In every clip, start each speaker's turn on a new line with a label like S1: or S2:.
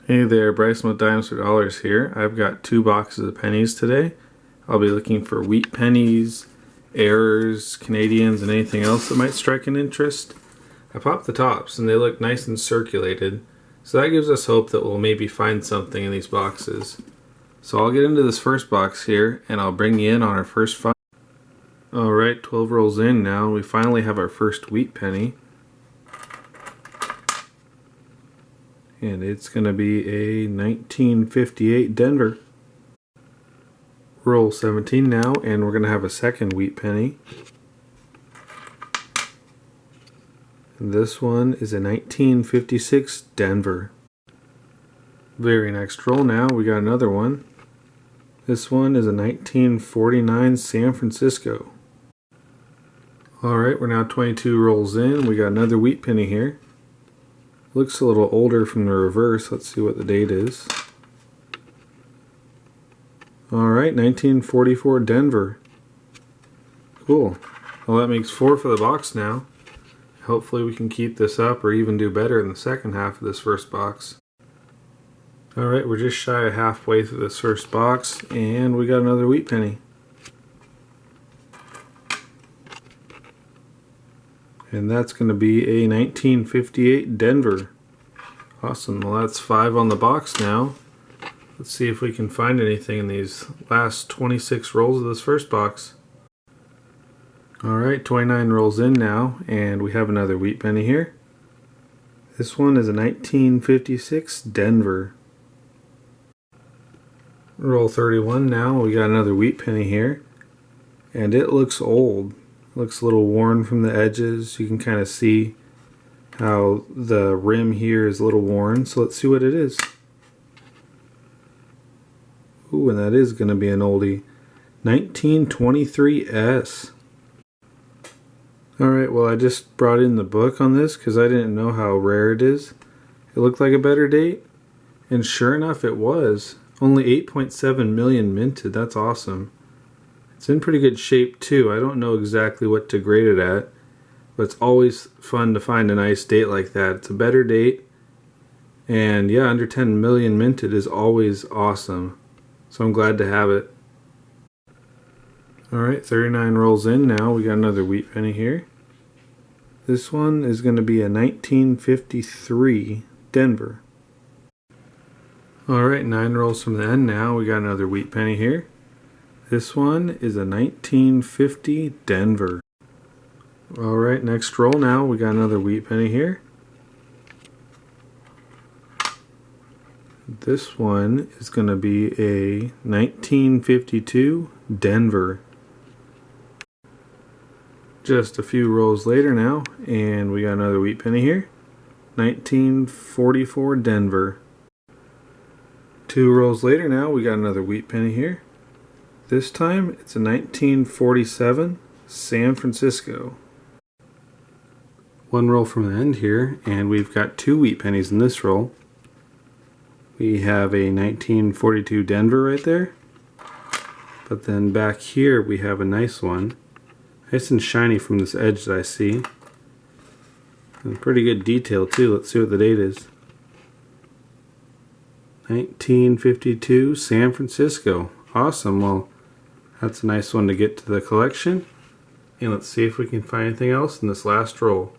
S1: Hey there, Bryson with Dimes for Dollars here. I've got 2 boxes of pennies today. I'll be looking for wheat pennies, errors, Canadians, and anything else that might strike an interest. I popped the tops and they look nice and circulated, so that gives us hope that we'll maybe find something in these boxes. So I'll get into this first box here and I'll bring you in on our first find. Alright, 12 rolls in now. We finally have our first wheat penny. And it's going to be a 1958 Denver. Roll 17 now, and we're going to have a second wheat penny. And this one is a 1956 Denver. Very next roll now, we got another one. This one is a 1949 San Francisco. Alright, we're now 22 rolls in. We got another wheat penny here. Looks a little older from the reverse. Let's see what the date is. Alright, 1944 Denver. Cool. Well, that makes 4 for the box now. Hopefully we can keep this up or even do better in the second half of this first box. Alright, we're just shy of halfway through this first box, and we got another wheat penny. And that's going to be a 1958 Denver. Awesome. Well, that's 5 on the box now. Let's see if we can find anything in these last 26 rolls of this first box. Alright, 29 rolls in now, and we have another wheat penny here. This one is a 1956 Denver. Roll 31 now, we got another wheat penny here. And it looks old. Looks a little worn from the edges. You can kind of see how the rim here is a little worn. So let's see what it is. Ooh, and that is going to be an oldie. 1923S. Alright, well I just brought in the book on this because I didn't know how rare it is. It looked like a better date. And sure enough it was. Only 8.7 million minted. That's awesome. It's in pretty good shape too. I don't know exactly what to grade it at, but it's always fun to find a nice date like that. It's a better date, and yeah, under 10 million minted is always awesome. So I'm glad to have it. Alright, 39 rolls in now. We got another wheat penny here. This one is going to be a 1953 Denver. Alright, 9 rolls from the end now. We got another wheat penny here. This one is a 1950 Denver. Alright, next roll now. We got another wheat penny here. This one is going to be a 1952 Denver. Just a few rolls later now, and we got another wheat penny here. 1944 Denver. 2 rolls later now, we got another wheat penny here. This time, it's a 1947 San Francisco. 1 roll from the end here, and we've got 2 wheat pennies in this roll. We have a 1942 Denver right there. But then back here, we have a nice one. Nice and shiny from this edge that I see. And pretty good detail too. Let's see what the date is. 1952 San Francisco. Awesome. Well, that's a nice one to get to the collection. And let's see if we can find anything else in this last roll.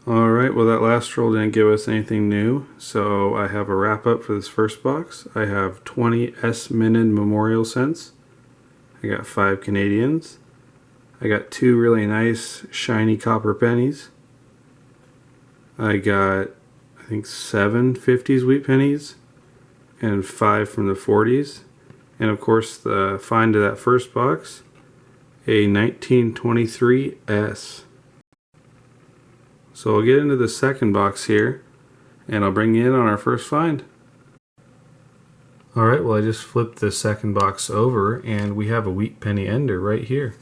S1: Alright, well that last roll didn't give us anything new, so I have a wrap up for this first box. I have 20 S-minted memorial cents. I got 5 Canadians. I got 2 really nice shiny copper pennies. I got, I think, 7 50s wheat pennies and 5 from the 40s. And of course the find of that first box, a 1923 S. So I'll get into the second box here and I'll bring you in on our first find. Alright, well I just flipped the second box over and we have a wheat penny ender right here.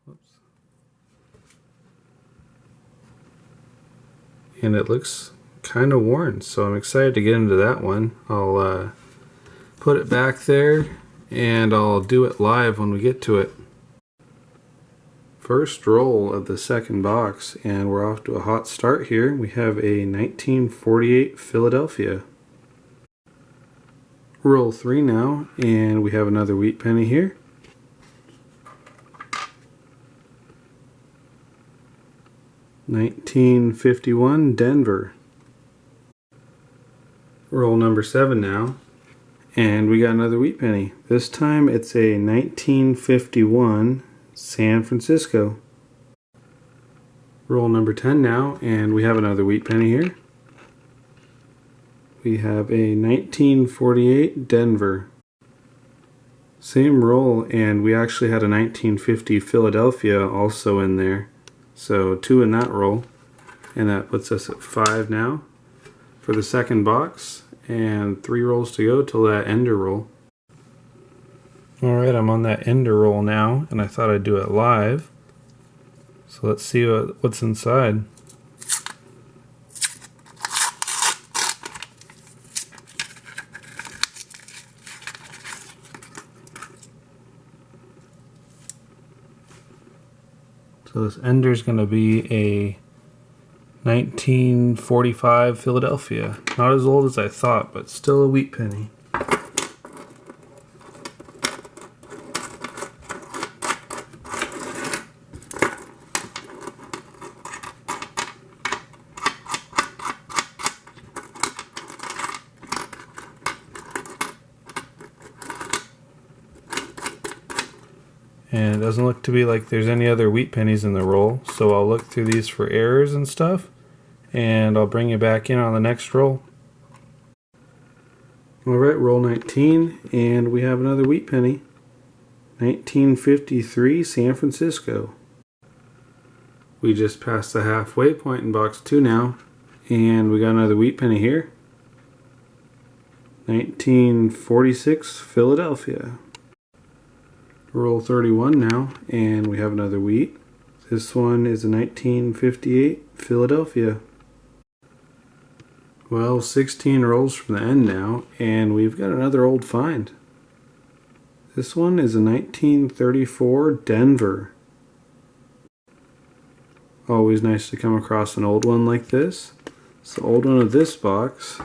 S1: Oops. And it looks kind of worn, so I'm excited to get into that one. I'll put it back there and I'll do it live when we get to it. First roll of the second box, and we're off to a hot start here. We have a 1948 Philadelphia. Roll 3 now, and we have another wheat penny here. $19.51 Denver. Roll number 7 now, and we got another wheat penny. This time it's a 1951 San Francisco. Roll number 10 now, and we have another wheat penny here. We have a 1948 Denver. Same roll, and we actually had a 1950 Philadelphia also in there. So 2 in that roll, and that puts us at 5 now for the second box, and 3 rolls to go till that ender roll. Alright, I'm on that ender roll now, and I thought I'd do it live. So let's see what's inside. So this ender's going to be a 1945 Philadelphia. Not as old as I thought, but still a wheat penny. And it doesn't look to be like there's any other wheat pennies in the roll, so I'll look through these for errors and stuff, and I'll bring you back in on the next roll. Alright, roll 19, and we have another wheat penny. 1953 San Francisco. We just passed the halfway point in box 2 now, and we got another wheat penny here. 1946 Philadelphia. Roll 31 now, and we have another wheat. This one is a 1958 Philadelphia. Well, 16 rolls from the end now, and we've got another old find. This one is a 1934 Denver. Always nice to come across an old one like this. It's the old one of this box,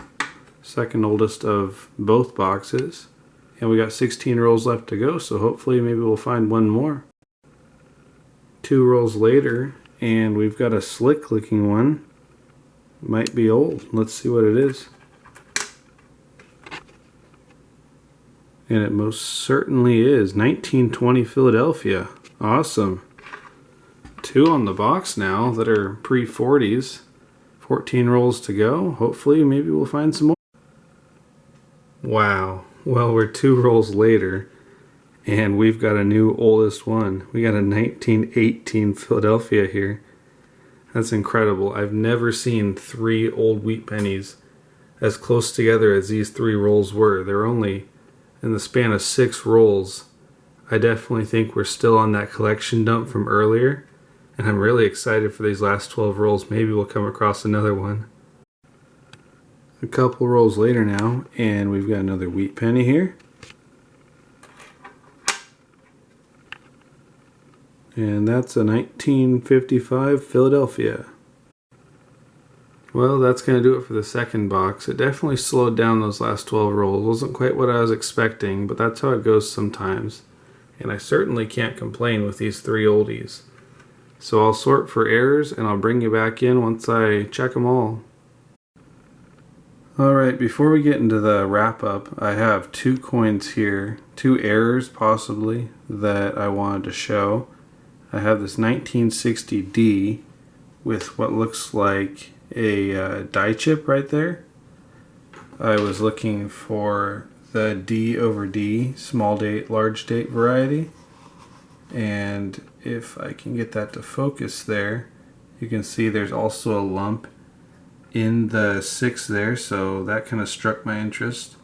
S1: second oldest of both boxes. And we got 16 rolls left to go, so hopefully maybe we'll find one more. 2 rolls later, and we've got a slick looking one. Might be old. Let's see what it is. And it most certainly is. 1920 Philadelphia. Awesome. 2 on the box now that are pre-40s. 14 rolls to go. Hopefully maybe we'll find some more. Wow. Well, we're 2 rolls later, and we've got a new oldest one. We got a 1918 Philadelphia here. That's incredible. I've never seen 3 old wheat pennies as close together as these 3 rolls were. They're only in the span of 6 rolls. I definitely think we're still on that collection dump from earlier, and I'm really excited for these last 12 rolls. Maybe we'll come across another one. A couple rolls later now, and we've got another wheat penny here. And that's a 1955 Philadelphia. Well, that's going to do it for the second box. It definitely slowed down those last 12 rolls. Wasn't quite what I was expecting, but that's how it goes sometimes. And I certainly can't complain with these 3 oldies. So I'll sort for errors, and I'll bring you back in once I check them all. Alright, before we get into the wrap up, I have 2 coins here, 2 errors possibly, that I wanted to show. I have this 1960D with what looks like a die chip right there. I was looking for the D over D, small date, large date variety. And if I can get that to focus there, you can see there's also a lump in the 6 there, so that kind of struck my interest.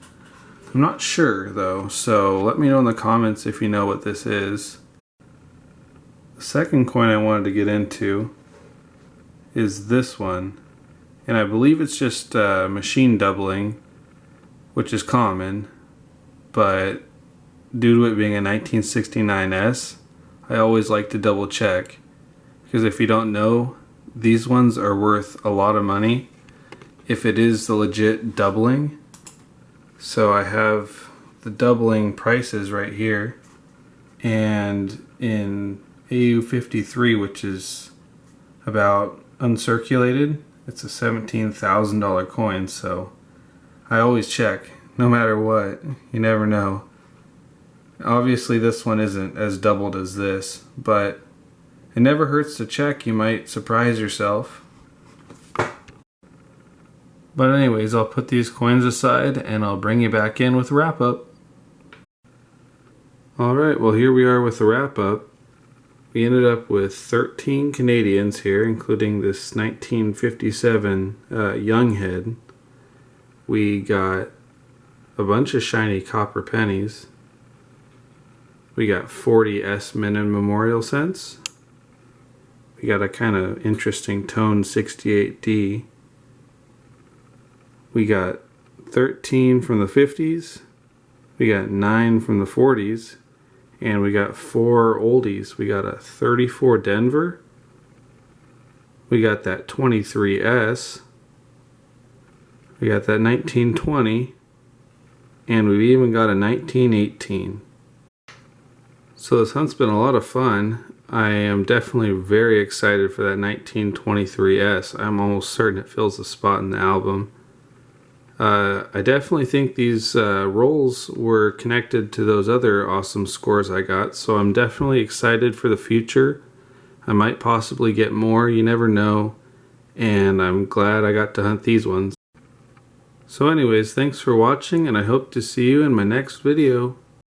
S1: I'm not sure though, so let me know in the comments if you know what this is. The second coin I wanted to get into is this one, and I believe it's just machine doubling, which is common, but due to it being a 1969S, I always like to double check. because if you don't know, these ones are worth a lot of money if it is the legit doubling. So I have the doubling prices right here, and in AU53, which is about uncirculated, it's a $17,000 coin, so I always check no matter what. You never know. Obviously this one isn't as doubled as this, but it never hurts to check. You might surprise yourself. But anyways, I'll put these coins aside and I'll bring you back in with wrap up. Alright, well here we are with the wrap up. We ended up with 13 Canadians here, including this 1957 Young Head. We got a bunch of shiny copper pennies. We got 40 S Minute Memorial Cents. We got a kind of interesting tone 68D. We got 13 from the 50s. We got 9 from the 40s. And we got 4 oldies. We got a 34 Denver. We got that 23S. We got that 1920. And we've even got a 1918. So this hunt's been a lot of fun. I am definitely very excited for that 1923S. I'm almost certain it fills a spot in the album. I definitely think these rolls were connected to those other awesome scores I got, so I'm definitely excited for the future. I might possibly get more, you never know, and I'm glad I got to hunt these ones. So anyways, thanks for watching, and I hope to see you in my next video.